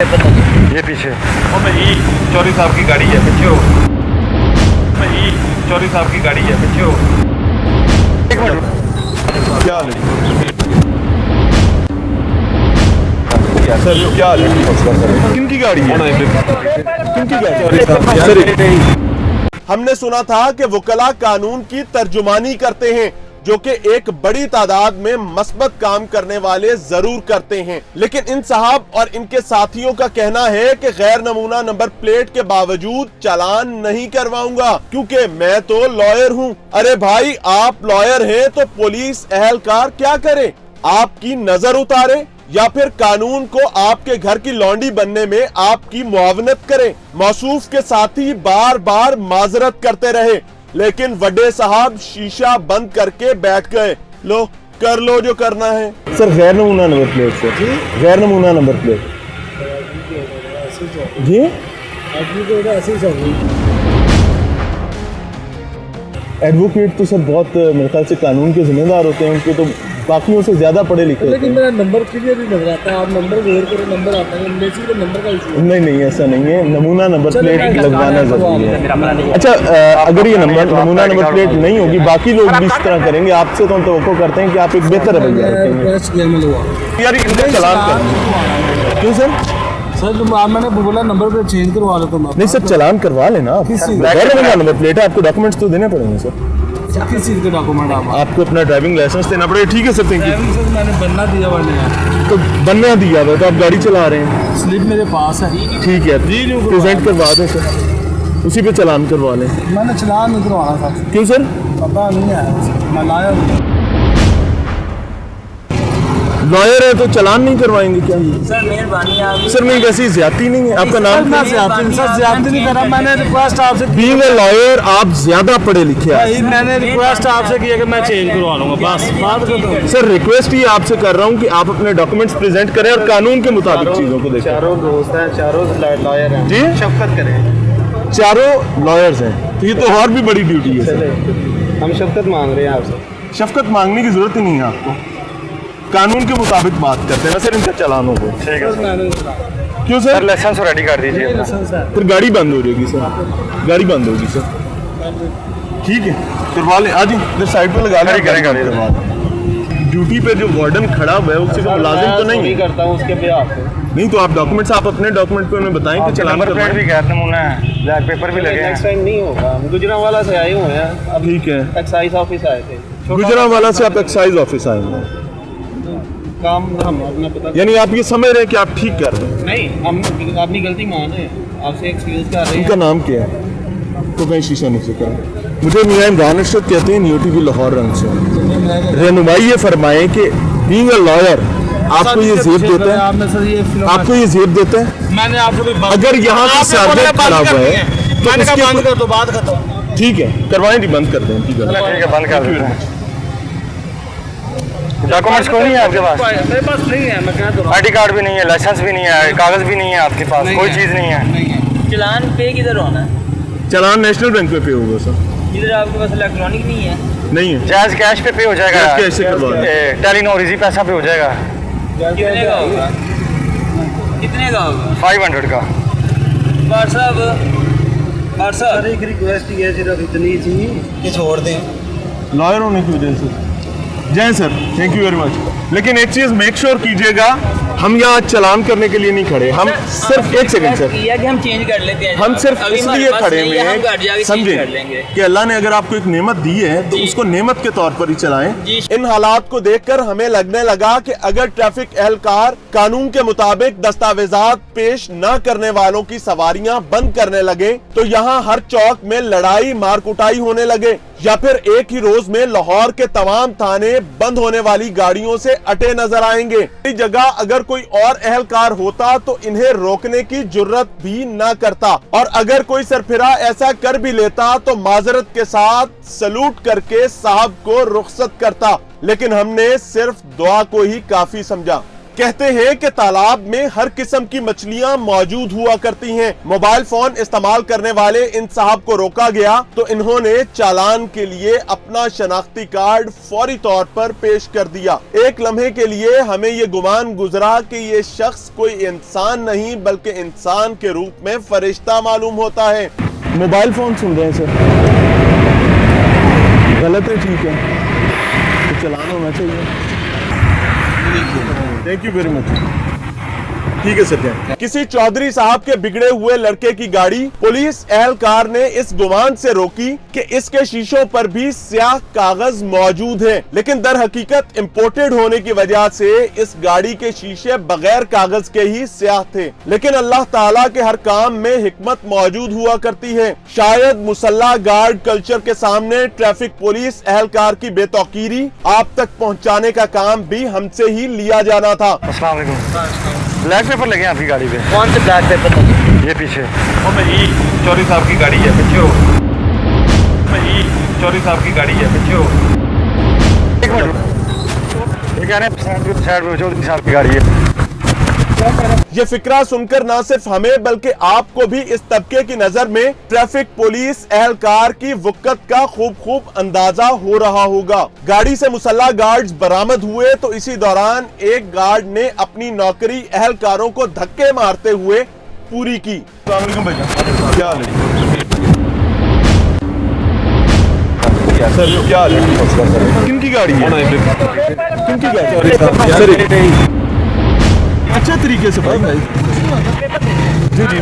ये पीछे भाई चौधरी साहब की गाड़ी है, पीछे हो भाई, चौधरी साहब की गाड़ी है, पीछे हो। एक मिनट, क्या सर क्या किनकी गाड़ी है? किनकी गाड़ी? हमने सुना था कि वकला कानून की तर्जुमानी करते हैं, जो कि एक बड़ी तादाद में मस्बत काम करने वाले जरूर करते हैं, लेकिन इन साहब और इनके साथियों का कहना है कि गैर नमूना नंबर प्लेट के बावजूद चालान नहीं करवाऊंगा क्योंकि मैं तो लॉयर हूं। अरे भाई, आप लॉयर हैं तो पुलिस एहलकार क्या करे? आपकी नजर उतारे या फिर कानून को आपके घर की लौंडी बनने में आपकी मुआवनत करे? मौसूफ के साथी बार बार माजरत करते रहे, लेकिन वड्डे साहब शीशा बंद करके बैठ गए। लो कर लो जो करना है। सर गैर नमूना नंबर प्लेट सर, गैर नमूना नंबर प्लेट जी। एडवोकेट तो सर बहुत मेरे ख्याल से कानून के जिम्मेदार होते हैं, उनके तो बाकियों से ज्यादा पढ़े लिखे होते हैं। लेकिन मेरा नंबर क्लियर नहीं नजर आता है, आप नंबर गौर करो, नंबर आता है, बेसिकली नंबर का इशू है। नहीं ऐसा नहीं है, नमूना नंबर प्लेट लगवाना जरूरी है। अच्छा, अगर ये नमूना नंबर प्लेट नहीं होगी, बाकी लोग भी इस तरह करेंगे, आपसे तो हम तवक्को करते हैं कि आप एक बेहतर रवैया रखेंगे। यार इनका चालान कर। क्यों सर? सर मैंने बोला नंबर प्लेट चेंज करवा लो तो नहीं सर, चालान करवा लेना आप। गैर नमूना नंबर प्लेट है, आपको डॉक्यूमेंट्स तो देने पड़ेंगे सर। किस चीज़ के डॉक्यूमेंट? आपको अपना ड्राइविंग लाइसेंस देना पड़ेगा। ठीक है सर, थैंक यू। मैंने बनना दिया वाले हैं, तो बनना दिया हुआ तो आप गाड़ी चला रहे हैं, स्लिप मेरे पास है। ठीक है, प्रेजेंट करवा दें सर, उसी पे चालान करवा लें। मैंने चलान नहीं करवाना था। क्यों सर? पता नहीं है, मैं लाया लॉयर है तो चालान नहीं करवाएंगे क्या? सर मेहरबानी आप सर नहीं, वैसी ज्यादती नहीं है। आपका नाम क्या? ज्यादा नहीं करा, मैंने रिक्वेस्ट आपसे बीइंग अ लॉयर आप ज्यादा पढ़े लिखे हैं। मैंने रिक्वेस्ट आपसे किया कि मैं चेंज करवा लूंगा, बस बात खत्म। सर रिक्वेस्ट ही आपसे कर रहा हूँ कि आप अपने डॉक्यूमेंट्स प्रेजेंट करें और कानून के मुताबिक चीजों को देखें। चारों दोस्त हैं, चारों लॉयर हैं जी, शफकत करें। चारों लॉयर्स हैं, तो ये तो और भी बड़ी ड्यूटी है सर। हम शफकत मांग रहे हैं आपसे। शफकत मांगने की जरूरत ही नहीं है आपको, कानून के मुताबिक बात करते हैं ना सर। इनका चालान हो गया। ठीक है, क्यों सर? लाइसेंस रेडी कर दीजिए अपना। फिर गाड़ी बंद हो जाएगी सर, गाड़ी बंद होगी सर। ठीक है, करवा ले। आज इधर साइड पे लगा ले, करेगा करवा दे। ड्यूटी पे जो वार्डन खड़ा हुआ है उससे मुलाजिम तो नहीं है। करता हूँ उसके पे आप नहीं तो आप डॉक्यूमेंट्स, आप अपने डॉक्यूमेंट पे उन्हें बताएं कि चालान नंबर प्लेट करवाएं। भी गैर नमूना है, ब्लैक पेपर भी लगे हैं। नेक्स्ट टाइम नहीं होगा। हम गुजरांवाला से आए हुए हैं, अब ठीक है, एक्साइज ऑफिस आए थे। गुजरांवाला से आप एक्साइज ऑफिस आए हैं, काम हम अपना पता यानी आप ये समझ रहे हैं कि आप ठीक कर रहे हैं। नहीं, हम अपनी गलती मान रहे हैं, आपसे एक्सक्यूज कर रहे हैं। इनका नाम क्या है? तो कहीं शीशा नहीं सीखा। मुझे मियां इमरान अरशद कहते हैं, न्यू टीवी लाहौर रंग से। रहनुमाई ये फरमाए कि बीइंग अ लॉयर आपको ये जेब देते हैं, आपको ये जेब देते हैं। मैंने आपको अगर यहाँ से सार्वजनिक खड़ा हुआ है तो उसके बंद कर दो, बात खत्म। ठीक है, करवाएं, नहीं बंद कर दें। ठीक है, ठीक है, बंद कर देते हैं। डॉक्यूमेंट्स कोई नहीं है आपके पास? मेरे पास नहीं है, मैं कह रहा आईडी कार्ड भी नहीं है, लाइसेंस भी नहीं है, कागज भी नहीं है आपके पास, कोई चीज़ नहीं है। चलान पे किधर होना है? चालान नेशनल बैंक पे होगा सर। इधर आपके पास इलेक्ट्रॉनिक नहीं है? नहीं है, जायज कैश पे हो जाएगा। कैश कैसे करवा दें? टेलीनॉर इजी पैसा पे हो जाएगा। कितने का होगा? कितने का होगा? 500 का। बार साहब एक रिक्वेस्ट ही है सिर्फ इतनी सी कि छोड़ दें। लॉयर होने की वजह से। जय sir, thank you very much. लेकिन एक चीज मेक श्योर कीजिएगा, हम यहाँ चलान करने के लिए नहीं खड़े, हम सिर्फ एक सेकंड सर, किया कि हम चेंज कर लेते हैं। हम सिर्फ अभी हमारे इसलिए पास खड़े नहीं हुए है, हम घर जाके हैं, चेंज समझे कर लेंगे। कि अल्लाह ने अगर आपको एक नेमत दी है तो उसको नेमत के तौर पर ही चलाएं। जी। इन हालात को देखकर हमें लगने लगा कि अगर ट्रैफिक एहलकार कानून के मुताबिक दस्तावेजात पेश न करने वालों की सवारियां बंद करने लगे तो यहाँ हर चौक में लड़ाई मार कुटाई होने लगे, या फिर एक ही रोज में लाहौर के तमाम थाने बंद होने वाली गाड़ियों से अटे नजर आएंगे। इस जगह अगर कोई और एहलकार होता तो इन्हें रोकने की जुर्रत भी न करता, और अगर कोई सरफिरा ऐसा कर भी लेता तो माजरत के साथ सलूट करके साहब को रुखसत करता, लेकिन हमने सिर्फ दुआ को ही काफी समझा। कहते हैं कि तालाब में हर किस्म की मछलियां मौजूद हुआ करती हैं। मोबाइल फोन इस्तेमाल करने वाले इन साहब को रोका गया तो इन्होंने चालान के लिए अपना शनाख्ती कार्ड फौरी तौर पर पेश कर दिया। एक लम्हे के लिए हमें ये गुमान गुजरा कि ये शख्स कोई इंसान नहीं बल्कि इंसान के रूप में फरिश्ता मालूम होता है। मोबाइल फोन सुन रहे हैं सर, गलत है, ठीक है, तो चलान होना चाहिए। Thank you very much. ठीक है सर। किसी चौधरी साहब के बिगड़े हुए लड़के की गाड़ी पुलिस एहलकार ने इस गुमान से रोकी कि इसके शीशों पर भी स्याह कागज मौजूद है, लेकिन दर हकीकत इम्पोर्टेड होने की वजह से इस गाड़ी के शीशे बगैर कागज के ही स्याह थे। लेकिन अल्लाह ताला के हर काम में हिकमत मौजूद हुआ करती है। शायद मुसल्ला गार्ड कल्चर के सामने ट्रैफिक पुलिस एहलकार की बेतौकीरी आप तक पहुँचाने का काम भी हमसे ही लिया जाना था। ब्लैक पेपर लगे हैं आपकी गाड़ी पे? कौन से ब्लैक पेपर लगे? ये पीछे चौधरी साहब की गाड़ी है, पीछे हो। चौधरी साहब की गाड़ी है, पीछे हो। एक मिनट, ये कह रहे हैं साइड में चौधरी साहब की गाड़ी है। ये फिक्रा सुनकर न सिर्फ हमें बल्कि आपको भी इस तबके की नजर में ट्रैफिक पुलिस एहलकार की वक़्त का खूब अंदाजा हो रहा होगा। गाड़ी से मुसल्ला गार्ड्स बरामद हुए तो इसी दौरान एक गार्ड ने अपनी नौकरी एहलकारों को धक्के मारते हुए पूरी की। क्या हाल है सर, क्या हाल है? किनकी गाड़ी है? किनकी गाड़ी सर? अच्छा तरीके से भाई जी जी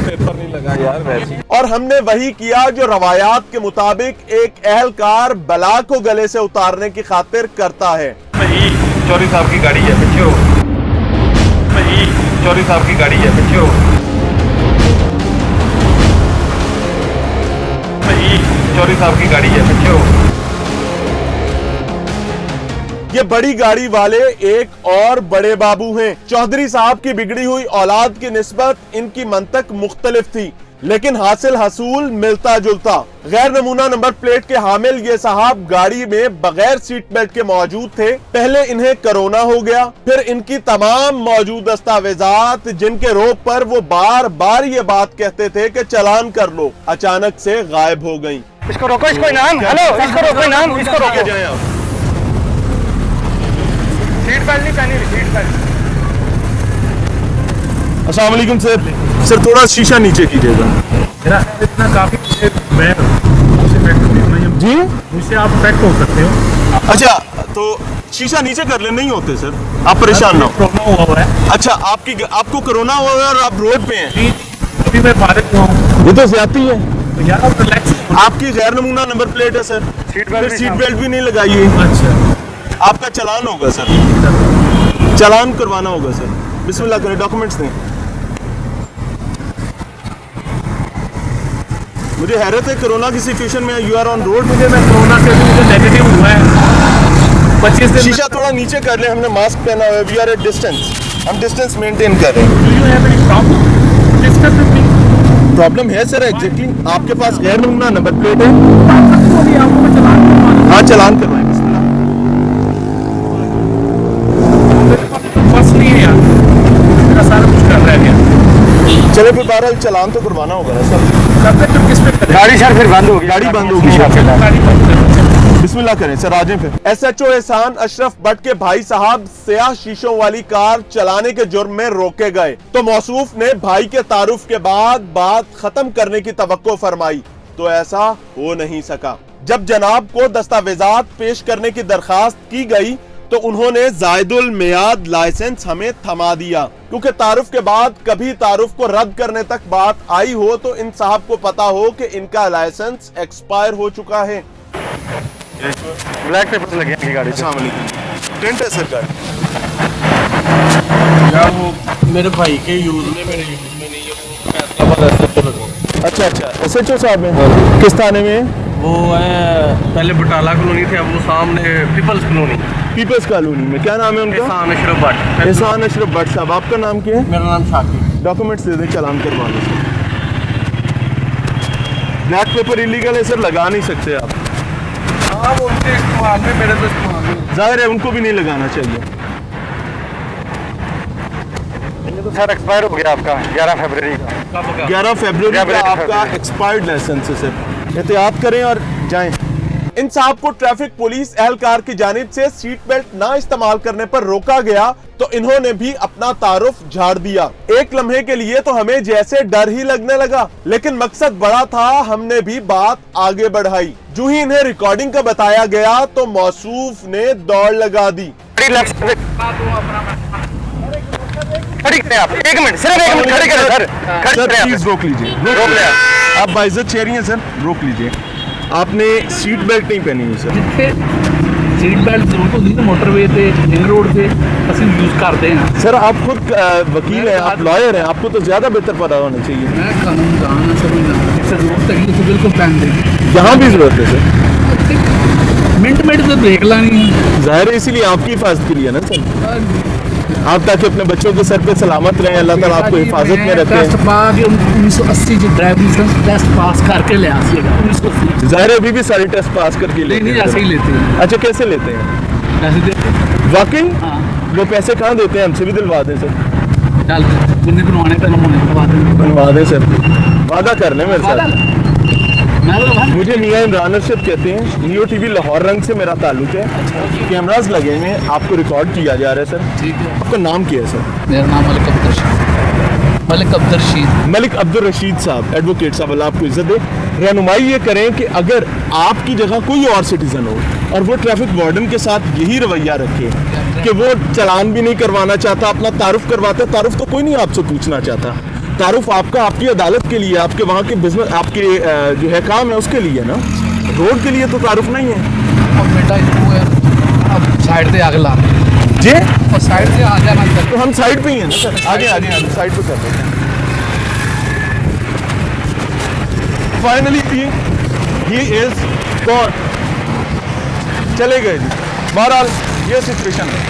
पेपर नहीं लगा यार वैसे। और हमने वही किया जो रवायात के मुताबिक एक एहलकार बला को गले से उतारने की खातिर करता है। चौधरी साहब की गाड़ी है, पीछे हो। चौधरी साहब की गाड़ी है, पीछे हो। चौधरी साहब की गाड़ी है, पीछे हो। ये बड़ी गाड़ी वाले एक और बड़े बाबू हैं। चौधरी साहब की बिगड़ी हुई औलाद की निस्बत इनकी मंतक मुख्तलिफ थी, लेकिन हासिल हसूल मिलता जुलता। गैर नमूना नंबर प्लेट के हामिल ये साहब गाड़ी में बगैर सीट बेल्ट के मौजूद थे। पहले इन्हें कोरोना हो गया, फिर इनकी तमाम मौजूद दस्तावेजात जिनके रोप पर वो बार बार ये बात कहते थे कि चालान कर लो, अचानक से गायब हो गयी। इसको रोको, इसको इनाम। हेलो, इसको रोको इनाम, इसको रोको। जाए आप। सीट बेल्ट नहीं पहनी, सीट बेल्ट। अस्सलाम वालेकुम सर। सर थोड़ा शीशा नीचे कीजिएगा। मेरा इतना काफी मैं जी मुझसे आप अफेक्ट हो सकते हो। अच्छा, तो शीशा नीचे कर ले, नहीं होते सर, आप परेशान ना हो। प्रॉब्लम हुआ है। अच्छा, आपको कोरोना हुआ है और आप रोड पे हैं? अभी मैं फारिग हुआ हूँ। ये तो ज्यादती है तो यार आप रिलैक्स। आपकी गैर नमूना नंबर प्लेट है सर, सीट बेल्ट भी नहीं लगाई है। अच्छा, आपका चालान होगा सर, चालान करवाना होगा सर। बिस्मिल्लाह करें, डॉक्यूमेंट्स दें। मुझे हैरत है कोरोना की सिचुएशन में यू आर ऑन रोड। मैं कोरोना से मुझे नेगेटिव हुआ है 25 दिन। शीशा थोड़ा नीचे कर ले, हमने मास्क पहना हुआ है, वी आर एट डिस्टेंस, हम डिस्टेंस मेंटेन कर रहे हैं। Do you have any problem? Discuss with me. Problem है सर, एग्जैक्टली आपके पास गैर नमूना नंबर प्लेट है। आपको मैं चलान करवाना। हाँ, चालान करवाएं। बस नहीं है यार, मेरा सारा कुछ कर रहा है क्या? चलो फिर बहरहाल चालान तो करवाना होगा ना सर। करते तुम किस पे करें? गाड़ी सर फिर बंद होगी, गाड़ी बंद होगी। गाड़ी बंद करो। बिस्मिल्लाह करें सर, आ जाएं फिर। SHO एहसान अशरफ भट्ट के भाई साहब स्याह शीशों वाली कार चलाने के जुर्म में रोके गए तो मौसूफ ने भाई के तारुफ के बाद बात खत्म करने की तवक्को फरमाई, तो ऐसा हो नहीं सका। जब जनाब को दस्तावेजात पेश करने की दरखास्त की गई तो उन्होंने जायदुल मियाद लाइसेंस हमें थमा दिया, क्योंकि तारुफ के बाद कभी तारुफ को रद्द करने तक बात आई हो तो इन साहब को पता हो कि इनका लाइसेंस एक्सपायर हो चुका है। ब्लैक पेपर लगे हैं गाड़ी पे। टेंट है सर गाड़ी। यार वो मेरे भाई के यूज में, मेरे यूज में नहीं है, वो फैसलाबाद SHO लगा। अच्छा, SHO साहब हैं किस थाने में? वो है पहले बटाला कॉलोनी थे, अब वो सामने पीपल्स कॉलोनी, पीपल्स कॉलोनी में। क्या नाम है उनका? एहसान अशरफ भट्ट। एहसान अशरफ भट्ट साहब। आपका नाम क्या है? मेरा नाम शाकिर। डॉक्यूमेंट्स दे दें, चालान करवा लो सर। ब्लैक पेपर इलीगल है सर, लगा नहीं सकते आप। हाँ, वो उनके इस्तेमाल में, मेरे तो इस्तेमाल में। जाहिर है उनको भी नहीं लगाना चाहिए। तो सर एक्सपायर हो गया आपका 11 फरवरी का। 11 फरवरी का आपका फरवरी। एक्सपायर्ड लाइसेंस है सर। एहतियात करें और जाएं। इन साहब को ट्रैफिक पुलिस एहलकार की जानिब से सीट बेल्ट ना इस्तेमाल करने पर रोका गया तो इन्होंने भी अपना तारुफ झाड़ दिया। एक लम्हे के लिए तो हमें जैसे डर ही लगने लगा, लेकिन मकसद बड़ा था, हमने भी बात आगे बढ़ाई। जो ही इन्हें रिकॉर्डिंग का बताया गया तो मौसूफ ने दौड़ लगा दी। खड़ी करें आप, 1 मिनट, सिर्फ 1 मिनट खड़ी करें सर। खड़ी सर करें आप। प्लीज रोक लीजिए, रोक ले आप। आप बाइज्जत चेहरी हैं सर, रोक लीजिए। आपने सीट बेल्ट नहीं पहनी है सर। ਜਿੱਥੇ ਸੀਟ ਬੈਲਟ ਜ਼ਰੂਰਤ ਹੁੰਦੀ ਤੇ ਮੋਟਰਵੇ ਤੇ ਰਿੰਗ ਰੋਡ ਤੇ ਅਸੀਂ ਯੂਜ਼ ਕਰਦੇ ਹਾਂ। सर आप खुद वकील हैं, आप लॉयर हैं, आपको तो ज्यादा बेहतर पता होना चाहिए। ਮੈਂ ਕਾਨੂੰਨ ਜਾਣਦਾ ਸਮਝਦਾ ਜਿੱਥੇ ਜ਼ਰੂਰਤ ਹੈਗੀ ਉੱਥੇ ਬਿਲਕੁਲ ਪੈਨ ਦੇਗੀ। यहाँ भी जरूरत है सर। ਮਿੰਟ ਮਿੰਟ ਤੇ ਬ੍ਰੇਕ ਲਾਣੀ ਹੈ। जाहिर है इसीलिए आपकी हिफाजत के लिए ना सर, आप ताकि अपने बच्चों के सर पे सलामत रहें, अल्लाह ताला आपको हिफाजत में रखे। ਟੈਸਟ ਪਾ ਕੇ 1980 ਚ ਡਰਾਈਵਿੰਗ ਲਾਇਸੈਂਸ ਟੈस्ट पास करके ले आसीगा 1980। जाहिर है अभी भी सारी टेस्ट पास करके नहीं लेते नहीं हैं ऐसे ही सर। लेते हैं, अच्छा कैसे लेते हैं? ऐसे देते हैं। वाकई हाँ वो पैसे कहाँ देते हैं? हमसे भी दिलवा दें सर। चल जिन्हें बनवाने का नमूने बनवा देंगे। बनवा दें सर, वादा कर लें मेरे साथ। मैं तो भाई मुझे मियां इमरान अरशद कहते हैं, नियो टीवी लाहौर रंग से मेरा ताल्लुक है। कैमरास लगे हुए हैं, आपको रिकॉर्ड किया जा रहा है सर। ठीक है। आपका नाम क्या है सर? मेरा नाम मलिक अब्दुल रशीद। मलिक अब्दुल रशीद। मलिक अब्दुल रशीद साहब, एडवोकेट साहब, अल्लाह आपको इज्जत दे। रहनुमाई ये करें कि अगर आपकी जगह कोई और सिटीजन हो और वो ट्रैफिक वार्डन के साथ यही रवैया रखे कि वो चालान भी नहीं करवाना चाहता, अपना तारुफ करवाता है, तारुफ तो कोई नहीं आपसे पूछना चाहता, तारुफ आपका आपकी अदालत के लिए, आपके वहाँ के बिजनेस, आपके जो है काम है उसके लिए ना, रोड के लिए तो तारुफ नहीं है। अब बेटा इसको है अब साइड से आगे ला जी और साइड से आ जाना अंदर। तो हम साइड पे ही हैं ना सर, आगे आगे आगे साइड पे कर देते हैं। फाइनली ही इज गॉन, चले गए जी। बहरहाल ये सिचुएशन है।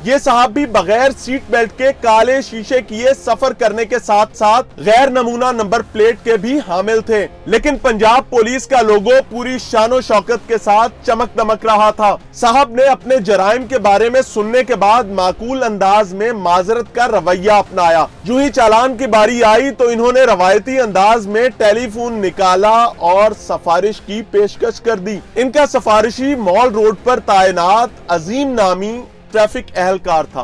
ये साहब भी बगैर सीट बेल्ट के काले शीशे किए सफर करने के साथ साथ गैर नमूना नंबर प्लेट के भी हामिल थे, लेकिन पंजाब पुलिस का लोगो पूरी शानो शौकत के साथ चमक दमक रहा था। साहब ने अपने जराइम के बारे में सुनने के बाद माकूल अंदाज में माजरत का रवैया अपनाया। जो ही चालान की बारी आई तो इन्होंने रवायती अंदाज में टेलीफोन निकाला और सिफारिश की पेशकश कर दी। इनका सिफारिशी मॉल रोड पर तैनात अजीम नामी ट्रैफिक एहलकार था।